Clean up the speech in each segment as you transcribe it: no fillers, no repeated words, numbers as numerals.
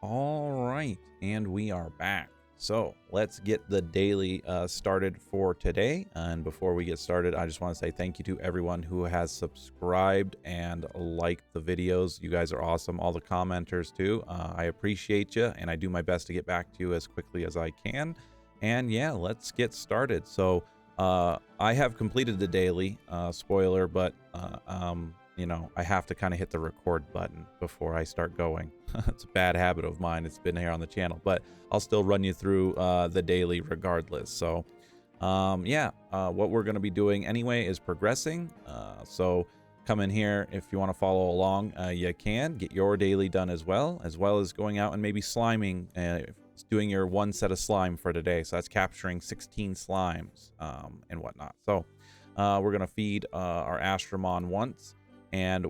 All right, and we are back. So let's get the daily started for today. And before we get started, I just want to say thank you to everyone who has subscribed and liked the videos. You guys are awesome. All the commenters too. I appreciate you, and I do my best to get back to you as quickly as I can. And yeah, let's get started. So I have completed the daily. Spoiler, but I have to kind of hit the record button before I start going. It's a bad habit of mine. It's been here on the channel, but I'll still run you through the daily regardless. So, what we're going to be doing anyway is progressing. So come in here if you want to follow along. You can get your daily done as well as going out and maybe sliming. Doing your one set of slime for today. So that's capturing 16 slimes and whatnot. So we're going to feed our Astromon once and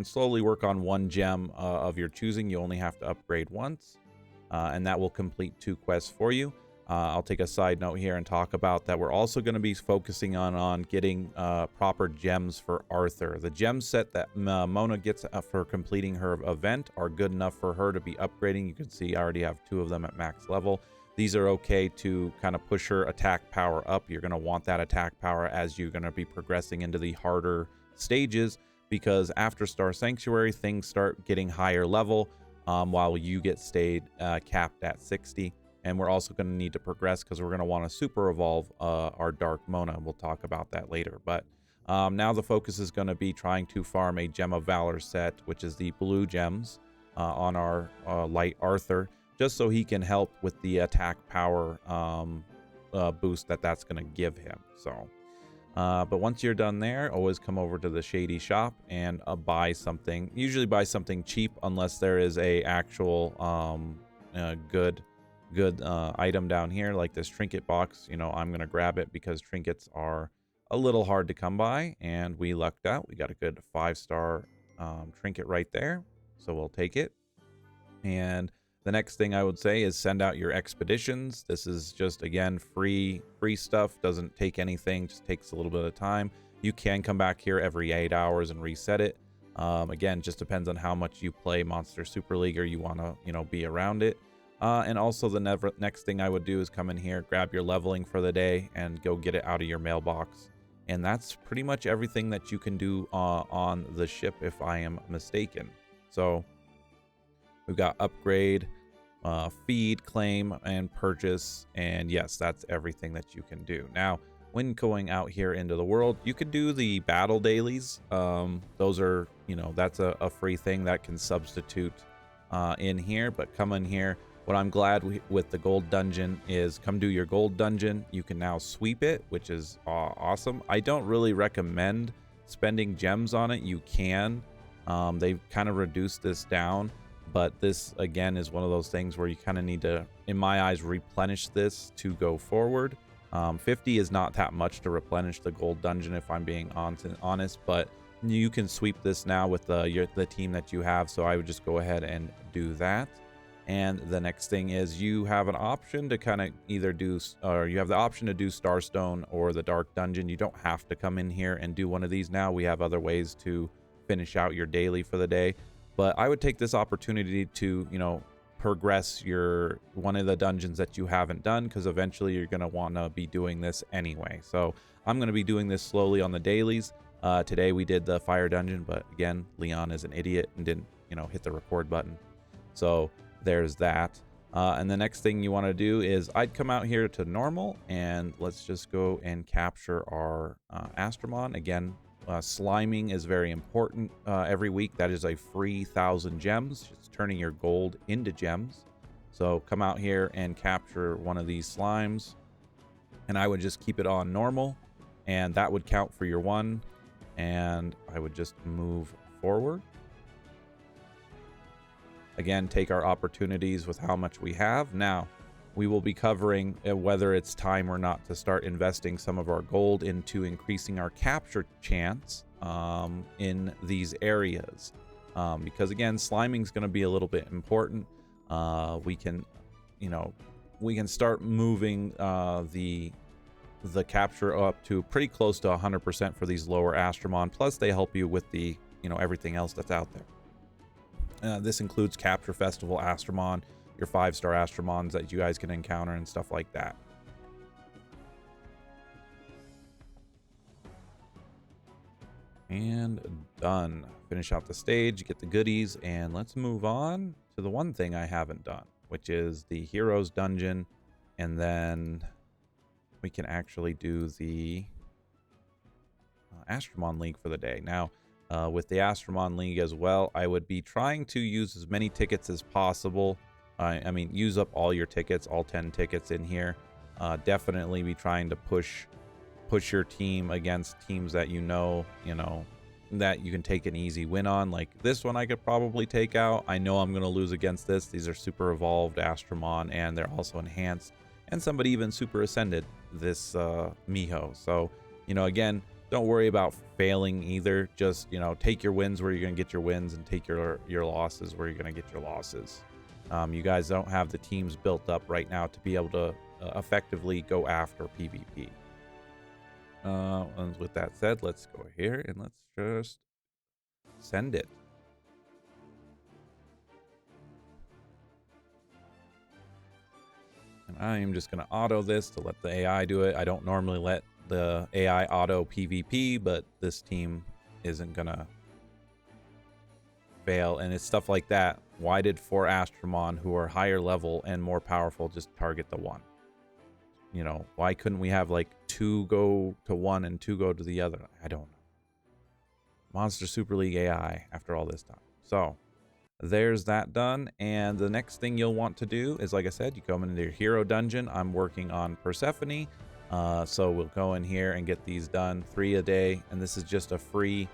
slowly work on one gem of your choosing. You only have to upgrade once, and that will complete 2 quests for you. I'll take a side note here and talk about that. We're also going to be focusing on getting proper gems for Arthur. The gem set that Mona gets for completing her event are good enough for her to be upgrading. You can see I already have 2 of them at max level. These are okay to kind of push her attack power up. You're going to want that attack power as you're going to be progressing into the harder stages, because after Star Sanctuary, things start getting higher level while you stayed capped at 60. And we're also going to need to progress because we're going to want to super evolve our Dark Mona. We'll talk about that later. But now the focus is going to be trying to farm a Gem of Valor set, which is the blue gems on our Light Arthur, just so he can help with the attack power boost that's going to give him. So, but once you're done there, always come over to the Shady Shop and buy something. Usually buy something cheap unless there is a actual good item down here, like this trinket box. I'm gonna grab it because trinkets are a little hard to come by, and we lucked out. We got a good 5-star trinket right there, so we'll take it. And the next thing I would say is send out your expeditions. This is just, again, free stuff. Doesn't take anything, just takes a little bit of time. You can come back here every 8 hours and reset it. Again, just depends on how much you play Monster Super League or you want to be around it. And also the next thing I would do is come in here, grab your leveling for the day, and go get it out of your mailbox. And that's pretty much everything that you can do on the ship, if I am mistaken. So we've got upgrade, feed, claim, and purchase. And yes, that's everything that you can do. Now, when going out here into the world, you could do the battle dailies. Those are, that's a free thing that can substitute in here. But come in here. What I'm glad with the gold dungeon is come do your gold dungeon. You can now sweep it, which is awesome. I don't really recommend spending gems on it. You can. They've kind of reduced this down, but this, again, is one of those things where you kind of need to, in my eyes, replenish this to go forward. 50 is not that much to replenish the gold dungeon, if I'm being honest, but you can sweep this now with the team that you have, so I would just go ahead and do that. And the next thing is you have an option to kind of either do, or you have the option to do Starstone or the Dark Dungeon. You don't have to come in here and do one of these now. We have other ways to finish out your daily for the day. But I would take this opportunity to, progress one of the dungeons that you haven't done, because eventually you're going to want to be doing this anyway. So I'm going to be doing this slowly on the dailies. Today we did the fire dungeon, but again, Leon is an idiot and didn't, hit the record button. So there's that. And the next thing you want to do is I'd come out here to normal, and let's just go and capture our Astromon. Again, sliming is very important every week. That is a free 1,000 gems. It's turning your gold into gems. So come out here and capture one of these slimes, and I would just keep it on normal, and that would count for your one, and I would just move forward. Again, take our opportunities with how much we have. Now, we will be covering whether it's time or not to start investing some of our gold into increasing our capture chance in these areas. Because again, sliming is going to be a little bit important. We can start moving the capture up to pretty close to 100% for these lower Astromon. Plus, they help you with the everything else that's out there. This includes Capture Festival Astromon, your 5-star Astromons that you guys can encounter and stuff like that. And done. Finish out the stage, get the goodies, and let's move on to the one thing I haven't done, which is the Heroes Dungeon, and then we can actually do the Astromon League for the day. Now, with the Astromon League as well, I would be trying to use as many tickets as possible. I mean, use up all your tickets, all 10 tickets in here. Definitely be trying to push your team against teams that you know that you can take an easy win on. Like this one I could probably take out. I know I'm going to lose against this. These are super evolved Astromon, and they're also enhanced, and somebody even super ascended this Miho. So, again, don't worry about failing either. Just, take your wins where you're going to get your wins, and take your losses where you're going to get your losses. You guys don't have the teams built up right now to be able to effectively go after PvP. And with that said, let's go here and let's just send it. And I am just going to auto this to let the AI do it. I don't normally let the AI auto PvP, but this team isn't going to fail. And it's stuff like that. Why did 4 Astromon who are higher level and more powerful just target the 1? Why couldn't we have like 2 go to 1 and 2 go to the other? I don't know. Monster Super League AI after all this time. So there's that done. And the next thing you'll want to do is, like I said, you come into your hero dungeon. I'm working on Persephone. So we'll go in here and get these done 3 a day. And this is just a free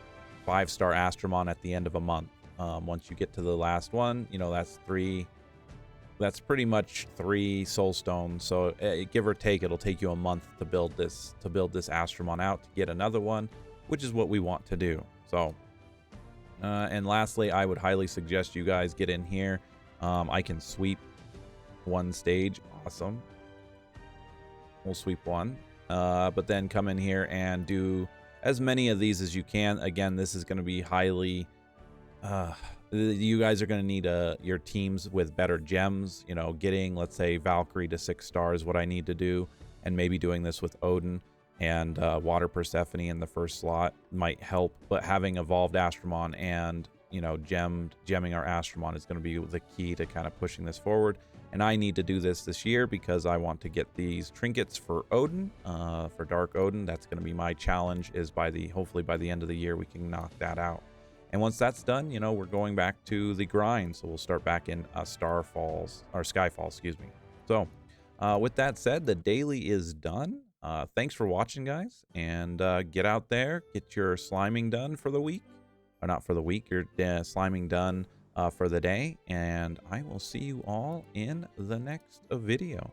5-star Astromon at the end of a month. Once you get to the last one, that's 3. That's pretty much 3 soul stones. So give or take, it'll take you a month to build this Astromon out to get another one, which is what we want to do. So, and lastly, I would highly suggest you guys get in here. I can sweep 1 stage. Awesome. We'll sweep 1. But then come in here and do as many of these as you can. Again, this is going to be highly... you guys are going to need your teams with better gems. Getting, let's say, Valkyrie to 6 stars, what I need to do, and maybe doing this with Odin and Water Persephone in the first slot might help. But having evolved Astromon and gemming our Astromon is going to be the key to kind of pushing this forward. And I need to do this year because I want to get these trinkets for Odin, for Dark Odin. That's going to be my challenge. Is hopefully by the end of the year we can knock that out. And once that's done, we're going back to the grind. So we'll start back in Skyfall, excuse me. So with that said, the daily is done. Thanks for watching, guys. And get out there, get your sliming done for the week. Or not for the week, your sliming done for the day. And I will see you all in the next video.